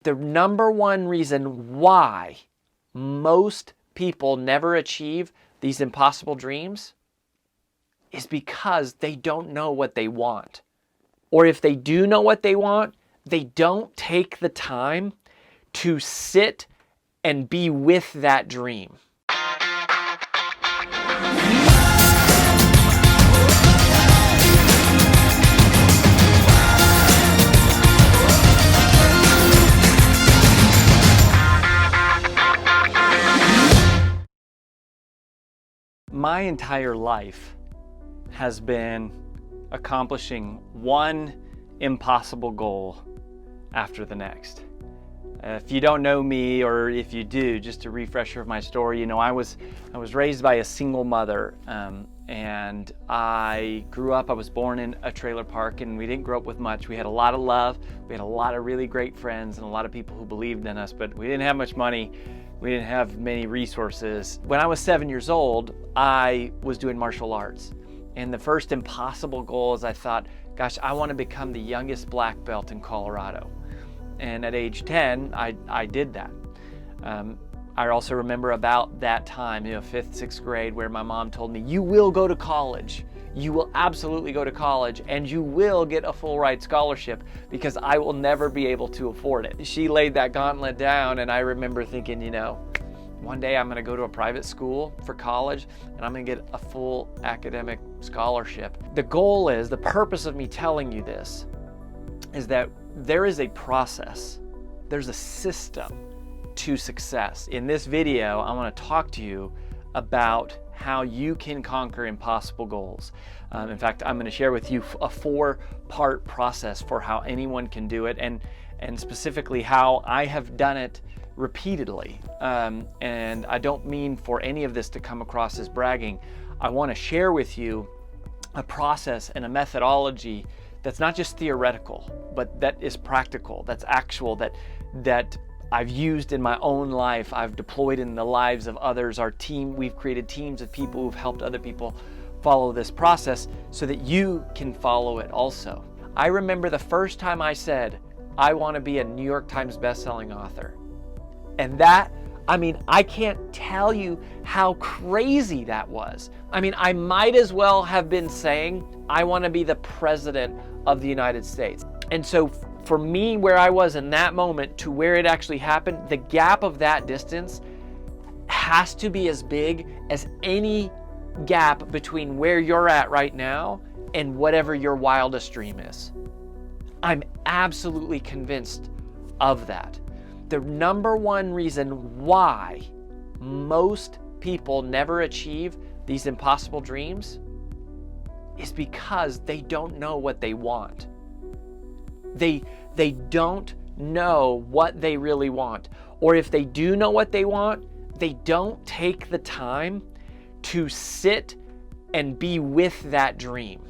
The number one reason why most people never achieve these impossible dreams is because they don't know what they want. Or if they do know what they want, they don't take the time to sit and be with that dream. My entire life has been accomplishing one impossible goal after the next. If you don't know me, or if you do, just a refresher of my story, I was raised by a single mother, and I was born in a trailer park, and we didn't grow up with much. We had a lot of love, we had a lot of really great friends, and a lot of people who believed in us, but we didn't have much money. We didn't have many resources. When I was 7 years old, I was doing martial arts. And the first impossible goal is I thought, gosh, I want to become the youngest black belt in Colorado. And at age 10, I did that. I also remember about that time, 5th, 6th grade, where my mom told me, you will go to college. You will absolutely go to college, and you will get a full ride scholarship, because I will never be able to afford it. She laid that gauntlet down, and I remember thinking, one day I'm going to go to a private school for college, and I'm going to get a full academic scholarship. The goal is, the purpose of me telling you this, is that there is a process, there's a system to success. In this video, I want to talk to you about how you can conquer impossible goals. In fact, I'm going to share with you a 4-part process for how anyone can do it, and specifically how I have done it repeatedly. And I don't mean for any of this to come across as bragging. I want to share with you a process and a methodology that's not just theoretical, but that is practical, that's actual, that I've used in my own life, I've deployed in the lives of others. Our team, we've created teams of people who've helped other people follow this process so that you can follow it also. I remember the first time I said, I want to be a New York Times bestselling author. And that, I can't tell you how crazy that was. I might as well have been saying, I want to be the president of the United States. And so for me, where I was in that moment to where it actually happened, the gap of that distance has to be as big as any gap between where you're at right now and whatever your wildest dream is. I'm absolutely convinced of that. The number one reason why most people never achieve these impossible dreams is because they don't know what they want. They don't know what they really want. Or if they do know what they want, they don't take the time to sit and be with that dream.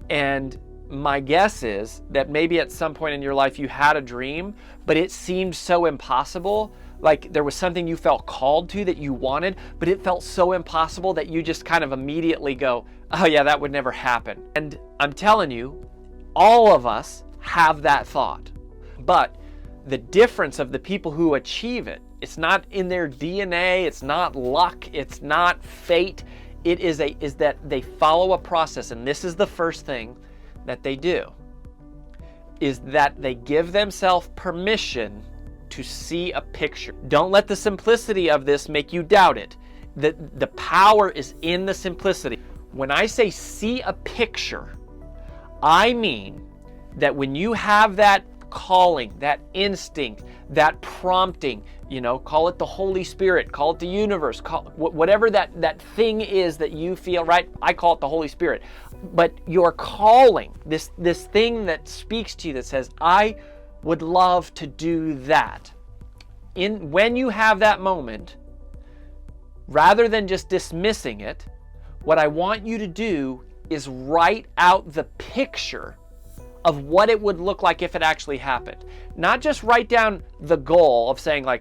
And my guess is that maybe at some point in your life you had a dream, but it seemed so impossible. Like there was something you felt called to that you wanted, but it felt so impossible that you just kind of immediately go, oh yeah, that would never happen. And I'm telling you, all of us have that thought. But the difference of the people who achieve it, it's not in their DNA, it's not luck, it's not fate. It is that they follow a process, and this is the first thing that they do, is that they give themselves permission to see a picture. Don't let the simplicity of this make you doubt it. The power is in the simplicity. When I say see a picture, I mean that when you have that calling, that instinct, that prompting, call it the Holy Spirit, call it the universe, call whatever that thing is that you feel, right? I call it the Holy Spirit. But your calling, this thing that speaks to you that says, I would love to do that. When you have that moment, rather than just dismissing it, what I want you to do is write out the picture of what it would look like if it actually happened. Not just write down the goal of saying I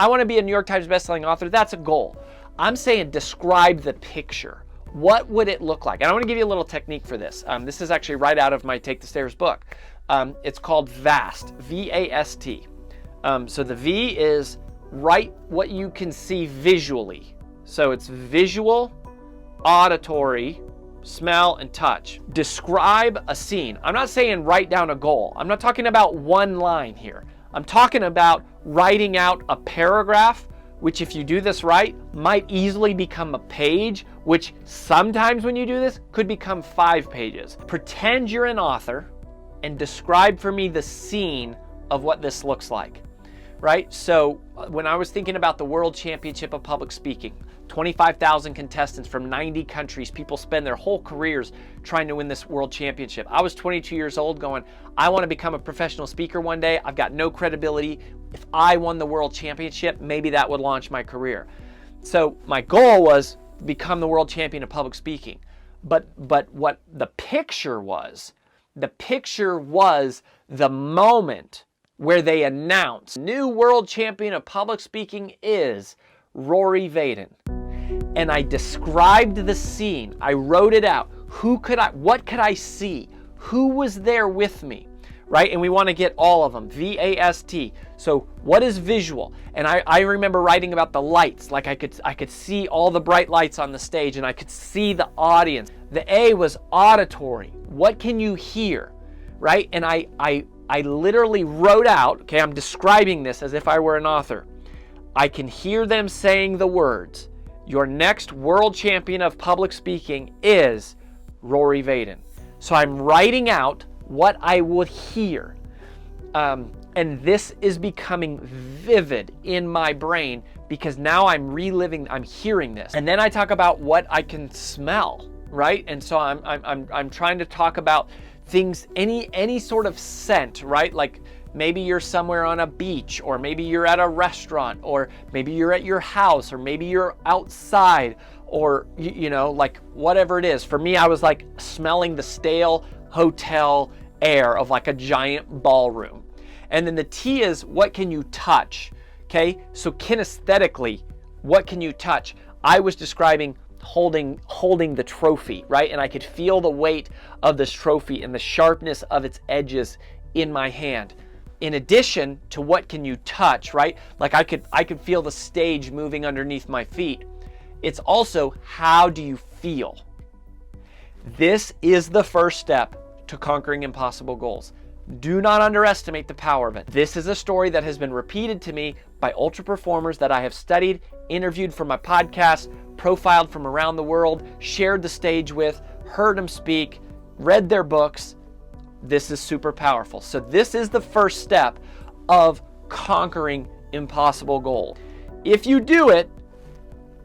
want to be a New York Times bestselling author. That's a goal. I'm saying describe the picture. What would it look like? And I want to give you a little technique for this. This is actually right out of my Take the Stairs book. It's called VAST, V-A-S-T. So the V is write what you can see visually. So it's visual, auditory, smell, and touch. Describe a scene. I'm not saying write down a goal. I'm not talking about one line here. I'm talking about writing out a paragraph, which if you do this right, might easily become a page, which sometimes when you do this could become 5 pages. Pretend you're an author and describe for me the scene of what this looks like, right? So when I was thinking about the World Championship of Public Speaking, 25,000 contestants from 90 countries, people spend their whole careers trying to win this world championship. I was 22 years old going, I want to become a professional speaker one day. I've got no credibility. If I won the world championship, maybe that would launch my career. So my goal was become the world champion of public speaking. But what the picture was the moment where they announced new world champion of public speaking is Rory Vaden. And I described the scene. I wrote it out. What could I see? Who was there with me? Right? And we want to get all of them. V-A-S-T. So what is visual? And I remember writing about the lights. Like I could see all the bright lights on the stage and I could see the audience. The A was auditory. What can you hear? Right? And I literally wrote out, okay, I'm describing this as if I were an author. I can hear them saying the words, your next world champion of public speaking is Rory Vaden. So I'm writing out what I would hear. And this is becoming vivid in my brain because now I'm hearing this. And then I talk about what I can smell, right? And so I'm trying to talk about things, any sort of scent, right? Like maybe you're somewhere on a beach, or maybe you're at a restaurant, or maybe you're at your house, or maybe you're outside, or you know, like whatever it is. For me, I was like smelling the stale hotel air of like a giant ballroom. And then the T is what can you touch? Okay, so kinesthetically, what can you touch? I was describing holding the trophy, right? And I could feel the weight of this trophy and the sharpness of its edges in my hand. In addition to what can you touch, right? Like I could feel the stage moving underneath my feet. It's also how do you feel? This is the first step to conquering impossible goals. Do not underestimate the power of it. This is a story that has been repeated to me by ultra performers that I have studied, interviewed for my podcast, profiled from around the world, shared the stage with, heard them speak, read their books. This is super powerful. So this is the first step of conquering impossible goals. If you do it,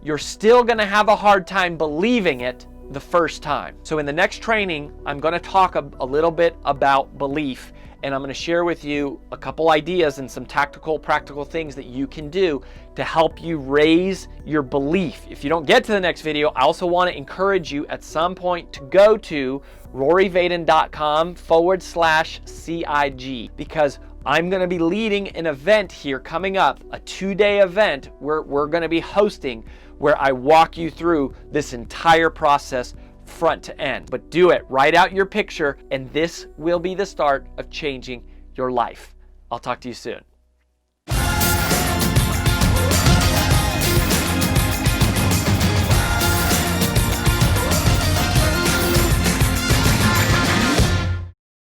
you're still going to have a hard time believing it the first time. So in the next training, I'm going to talk a little bit about belief, and I'm going to share with you a couple ideas and some tactical, practical things that you can do to help you raise your belief. If you don't get to the next video, I also want to encourage you at some point to go to roryvaden.com/CIG, because I'm going to be leading an event here coming up, a 2-day event where we're going to be hosting, where I walk you through this entire process front to end. But do it, write out your picture, and this will be the start of changing your life. I'll talk to you soon.